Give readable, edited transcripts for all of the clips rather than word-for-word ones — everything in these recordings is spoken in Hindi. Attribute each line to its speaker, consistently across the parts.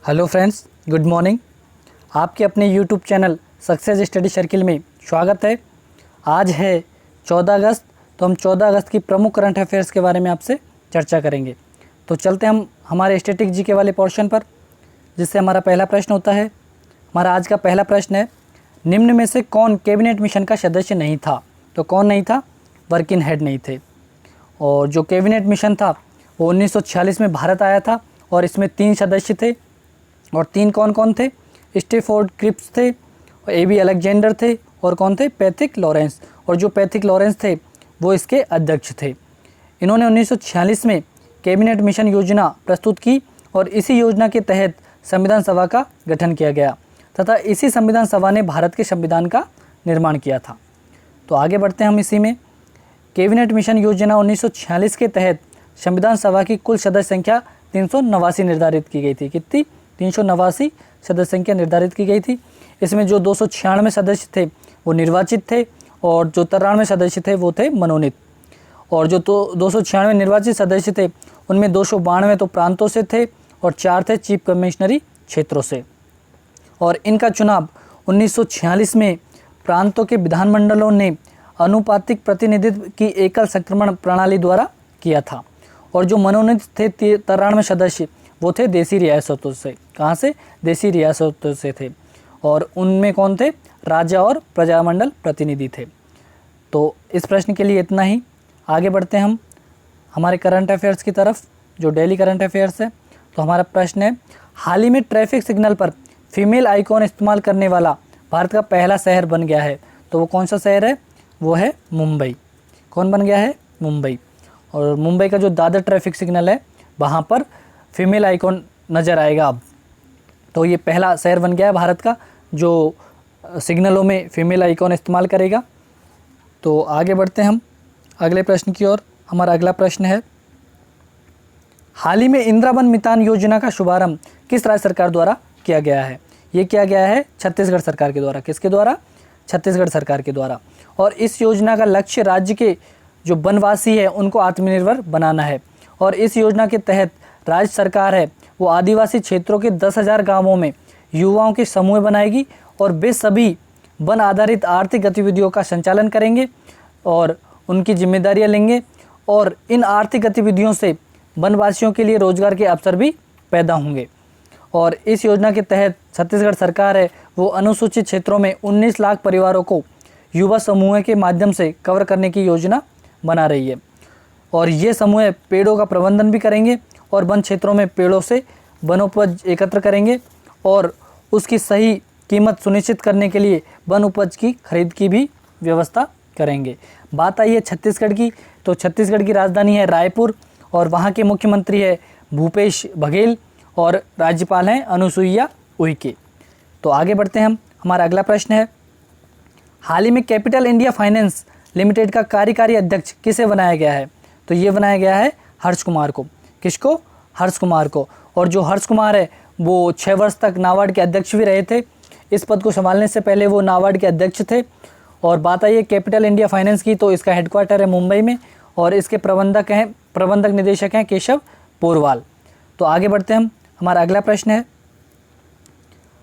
Speaker 1: Hello friends, good morning. आपके अपने YouTube channel success study circle में स्वागत है। आज है 14 अगस्त, तो हम 14 अगस्त की प्रमुख करंट अफेयर्स के बारे में आपसे चर्चा करेंगे। तो चलते हम हमारे स्टैटिक जीके वाले पोर्शन पर, जिससे हमारा पहला प्रश्न होता है। हमारा आज का पहला प्रश्न है, निम्न में से कौन कैबिनेट मिशन का सदस्य नहीं था? तो कौन नहीं था? वर्किंग हेड नहीं थे। और जो कैबिनेट मिशन था वो 1946 में भारत आया था और इसमें 3 सदस्य थे। और 3 कौन कौन थे? स्टेफोर्ड क्रिप्स थे, एबी अलेक्जेंडर थे, और कौन थे? Pethick Lawrence. और जो पैथिक लॉरेंस थे वो इसके अध्यक्ष थे। इन्होंने 1946 में कैबिनेट मिशन योजना प्रस्तुत की और इसी योजना के तहत संविधान सभा का गठन किया गया तथा इसी संविधान सभा ने भारत के संविधान का निर्माण किया था। तो आगे बढ़ते हैं हम इसी में। कैबिनेट मिशन योजना 1946 के तहत संविधान सभा की कुल सदस्य संख्या 389 निर्धारित की गई थी। कितनी? 389 सदस्य संख्या निर्धारित की गई थी। इसमें जो 296 सदस्य थे वो निर्वाचित थे और जो 93 सदस्य थे वो थे मनोनीत। और जो 296 निर्वाचित सदस्य थे उनमें 292 तो प्रांतों से थे और 4 थे चीफ कमिश्नरी क्षेत्रों से। और इनका चुनाव 1946 में प्रांतों के विधानमंडलों ने अनुपातिक प्रतिनिधित्व की एकल संक्रमण प्रणाली द्वारा किया था। और जो मनोनीत थे 93 सदस्य वो थे देसी रियासतों से। कहाँ से? देसी रियासतों से थे। और उनमें कौन थे? राजा और प्रजामंडल प्रतिनिधि थे। तो इस प्रश्न के लिए इतना ही। आगे बढ़ते हैं हम हमारे करंट अफेयर्स की तरफ, जो डेली करंट अफेयर्स है। तो हमारा प्रश्न है, हाल ही में ट्रैफिक सिग्नल पर फीमेल आइकॉन इस्तेमाल करने वाला भारत का पहला शहर बन गया है। तो वो कौन सा शहर है? वो है मुंबई। कौन बन गया है? मुंबई। और मुंबई का जो दादर ट्रैफिक सिग्नल है वहाँ पर फीमेल आइकॉन नज़र आएगा अब। तो ये पहला शहर बन गया है भारत का जो सिग्नलों में फीमेल आइकॉन इस्तेमाल करेगा। तो आगे बढ़ते हैं हम अगले प्रश्न की ओर। हमारा अगला प्रश्न है, हाल ही में इंदिरावन मितान योजना का शुभारंभ किस राज्य सरकार द्वारा किया गया है? ये किया गया है छत्तीसगढ़ सरकार के द्वारा। किसके द्वारा? छत्तीसगढ़ सरकार के द्वारा। और इस योजना का लक्ष्य राज्य के जो वनवासी है उनको आत्मनिर्भर बनाना है। और इस योजना के तहत राज्य सरकार है वो आदिवासी क्षेत्रों के 10,000 गांवों में युवाओं के समूह बनाएगी और वे सभी वन आधारित आर्थिक गतिविधियों का संचालन करेंगे और उनकी जिम्मेदारियां लेंगे। और इन आर्थिक गतिविधियों से वनवासियों के लिए रोजगार के अवसर भी पैदा होंगे। और इस योजना के तहत छत्तीसगढ़ सरकार है वो अनुसूचित क्षेत्रों में 19 लाख परिवारों को युवा समूह के माध्यम से कवर करने की योजना बना रही है। और ये समूह पेड़ों का प्रबंधन भी करेंगे और वन क्षेत्रों में पेड़ों से वनोपज एकत्र करेंगे और उसकी सही कीमत सुनिश्चित करने के लिए वन उपज की खरीद की भी व्यवस्था करेंगे। बात आई है छत्तीसगढ़ की, तो छत्तीसगढ़ की राजधानी है रायपुर और वहाँ के मुख्यमंत्री है भूपेश बघेल और राज्यपाल हैं अनुसुईया उइके। तो आगे बढ़ते हैं हम। हमारा अगला प्रश्न है, हाल ही में कैपिटल इंडिया फाइनेंस लिमिटेड का कार्यकारी अध्यक्ष किसे बनाया गया है? तो ये बनाया गया है हर्ष कुमार को। किसको? हर्ष कुमार को। और जो हर्ष कुमार है वो 6 वर्ष तक नाबार्ड के अध्यक्ष भी रहे थे। इस पद को संभालने से पहले वो नाबार्ड के अध्यक्ष थे। और बात आई है कैपिटल इंडिया फाइनेंस की, तो इसका हेडक्वार्टर है मुंबई में और इसके प्रबंधक निदेशक हैं केशव पोरवाल। तो आगे बढ़ते हैं हम। हमारा अगला प्रश्न है,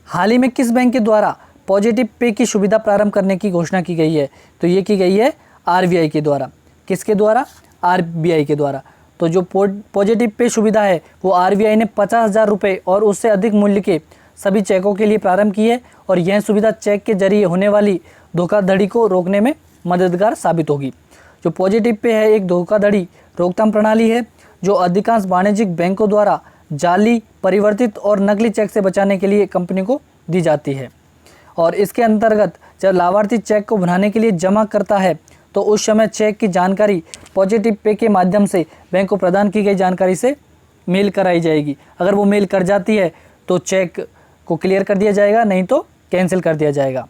Speaker 1: हाल ही में किस बैंक के द्वारा पॉजिटिव पे की सुविधा प्रारंभ करने की घोषणा की गई है? तो ये की गई है आरबीआई के द्वारा। किसके द्वारा? आरबीआई के द्वारा। तो जो पॉजिटिव पे सुविधा है वो आरबीआई ने 50,000 रुपये और उससे अधिक मूल्य के सभी चेकों के लिए प्रारंभ की है। और यह सुविधा चेक के जरिए होने वाली धोखाधड़ी को रोकने में मददगार साबित होगी। जो पॉजिटिव पे है एक धोखाधड़ी रोकथाम प्रणाली है जो अधिकांश वाणिज्यिक बैंकों द्वारा जाली, परिवर्तित और नकली चेक से बचाने के लिए कंपनी को दी जाती है। और इसके अंतर्गत जब लाभार्थी चेक को बनाने के लिए जमा करता है तो उस समय चेक की जानकारी पॉजिटिव पे के माध्यम से बैंक को प्रदान की गई जानकारी से मेल कराई जाएगी। अगर वो मेल कर जाती है तो चेक को क्लियर कर दिया जाएगा, नहीं तो कैंसिल कर दिया जाएगा।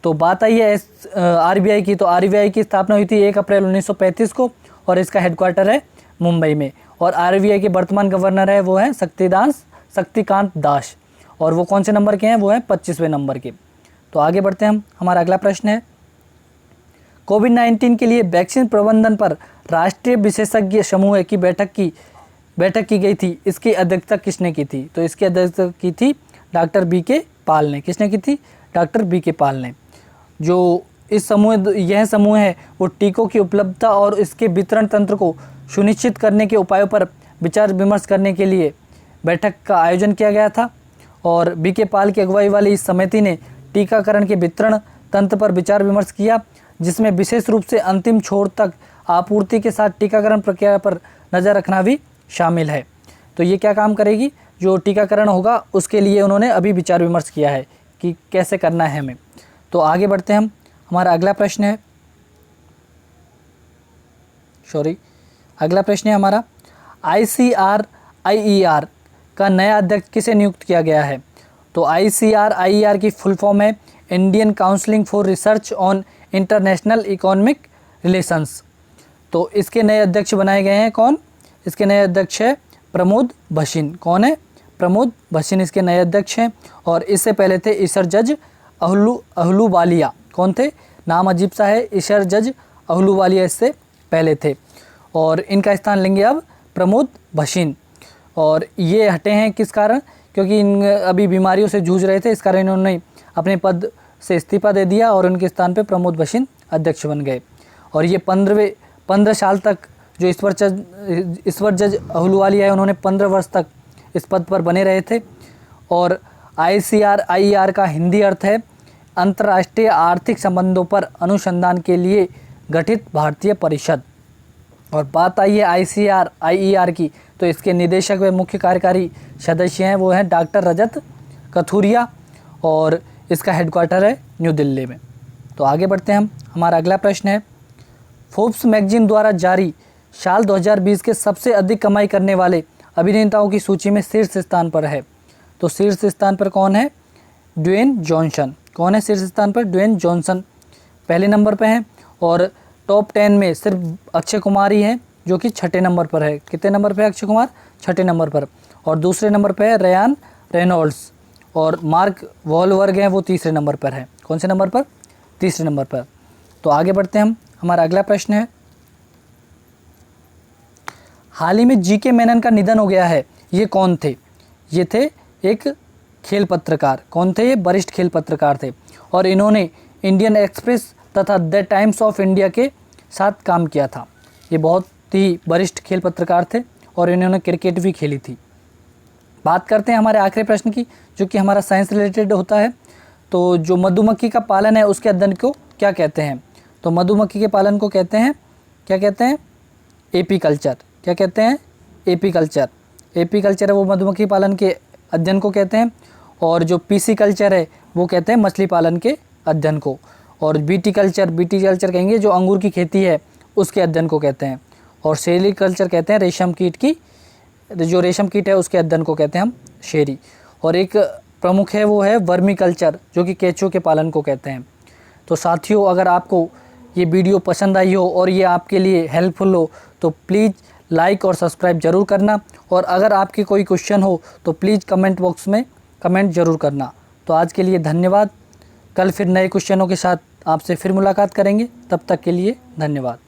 Speaker 1: तो बात आई है आरबीआई की, तो आरबीआई की स्थापना हुई थी 1 अप्रैल 1935 को और इसका हेडक्वार्टर है मुंबई में। और आरबीआई के वर्तमान गवर्नर है वो हैं शक्तिकांत दास और वो कौन से नंबर के हैं? वो हैं 25वें नंबर के। तो आगे बढ़ते हैं हम। हमारा अगला प्रश्न है, कोविड-19 के लिए वैक्सीन प्रबंधन पर राष्ट्रीय विशेषज्ञ समूह की बैठक की बैठक की गई थी, इसकी अध्यक्षता किसने की थी? तो इसकी अध्यक्षता की थी डॉक्टर बी के पाल ने। किसने की थी? डॉक्टर बी के पाल ने। जो यह समूह है वो टीकों की उपलब्धता और इसके वितरण तंत्र को सुनिश्चित करने के उपायों पर विचार विमर्श करने के लिए बैठक का आयोजन किया गया था। और बी के पाल की अगुवाई वाली इस समिति ने टीकाकरण के वितरण तंत्र पर विचार विमर्श किया, जिसमें विशेष रूप से अंतिम छोर तक आपूर्ति के साथ टीकाकरण प्रक्रिया पर नज़र रखना भी शामिल है। तो ये क्या काम करेगी? जो टीकाकरण होगा उसके लिए उन्होंने अभी विचार विमर्श किया है कि कैसे करना है हमें। तो आगे बढ़ते हैं हम। हमारा अगला प्रश्न है हमारा ICRIER का नया अध्यक्ष किसे नियुक्त किया गया है? तो ICRIER की फुल फॉर्म है Indian counselling for research on international economic relations. तो इसके नए अध्यक्ष बनाए गए हैं कौन? इसके नए अध्यक्ष है प्रमोद भसीन। कौन है? प्रमोद भसीन इसके नए अध्यक्ष हैं। और इससे पहले थे ईशर जज अहलूवालिया। कौन थे? नाम अजीब सा है, ईशर जज अहलूवालिया इससे पहले थे। और इनका स्थान लेंगे अब प्रमोद भसीन। और ये हटे हैं किस कारण? क्योंकि इन अभी बीमारियों से जूझ रहे थे, इस कारण इन्होंने अपने पद से इस्तीफा दे दिया और उनके स्थान पे प्रमोद भसीन अध्यक्ष बन गए। और ये 15 साल तक जो ईश्वर जज अहलूवालिया है, उन्होंने 15 वर्ष तक इस पद पर बने रहे थे। और ICRIER का हिंदी अर्थ है अंतर्राष्ट्रीय आर्थिक संबंधों पर अनुसंधान के लिए गठित भारतीय परिषद। और बात आई है ICRIER की, तो इसके निदेशक व मुख्य कार्यकारी सदस्य हैं वो हैं डॉक्टर रजत कथुरिया और इसका हेडक्वार्टर है न्यू दिल्ली में। तो आगे बढ़ते हैं हम। हमारा अगला प्रश्न है फोर्ब्स मैगजीन द्वारा जारी साल 2020 के सबसे अधिक कमाई करने वाले अभिनेताओं की सूची में शीर्ष स्थान पर है। तो शीर्ष स्थान पर कौन है? Dwayne Johnson. कौन है शीर्ष स्थान पर? ड्वेन जॉनसन पहले नंबर पर हैं। और टॉप 10 में सिर्फ अक्षय कुमार ही हैं जो कि 6ठे नंबर पर है। कितने नंबर पर है अक्षय कुमार? 6ठे नंबर पर। और दूसरे नंबर पर है रयान रेनॉल्ड्स। और मार्क वॉलवर्ग हैं वो तीसरे नंबर पर है। कौन से नंबर पर? तीसरे नंबर पर। तो आगे बढ़ते हैं हम। हमारा अगला प्रश्न है हाल ही में GK मेनन का निधन हो गया है, ये कौन थे? ये थे एक खेल पत्रकार। कौन थे ये? वरिष्ठ खेल पत्रकार थे। और इन्होंने इंडियन एक्सप्रेस तथा द टाइम्स ऑफ इंडिया के साथ काम किया था। ये बहुत ही वरिष्ठ खेल पत्रकार थे और इन्होंने क्रिकेट भी खेली थी। बात करते हैं हमारे आखिरी प्रश्न की, जो कि हमारा साइंस रिलेटेड होता है। तो जो मधुमक्खी का पालन है उसके अध्ययन को क्या कहते हैं? तो मधुमक्खी के पालन को कहते हैं, क्या कहते हैं? एपीकल्चर। क्या कहते हैं? एपीकल्चर। एपीकल्चर है वो मधुमक्खी पालन के अध्ययन को कहते हैं। और जो पीसीकल्चर है वो कहते हैं मछली पालन के अध्ययन को। और बीटीकल्चर कहेंगे जो अंगूर की खेती है उसके अध्ययन को कहते हैं। और सेरीकल्चर कहते हैं रेशम कीट की, जो रेशम कीट है उसके अध्ययन को कहते हैं हम शेरी। और एक प्रमुख है वो है वर्मी कल्चर, जो कि केंचुओं के पालन को कहते हैं। तो साथियों, अगर आपको ये वीडियो पसंद आई हो और ये आपके लिए हेल्पफुल हो तो प्लीज़ लाइक और सब्सक्राइब ज़रूर करना। और अगर आपके कोई क्वेश्चन हो तो प्लीज़ कमेंट बॉक्स में कमेंट ज़रूर करना। तो आज के लिए धन्यवाद। कल फिर नए क्वेश्चनों के साथ आपसे फिर मुलाकात करेंगे। तब तक के लिए धन्यवाद।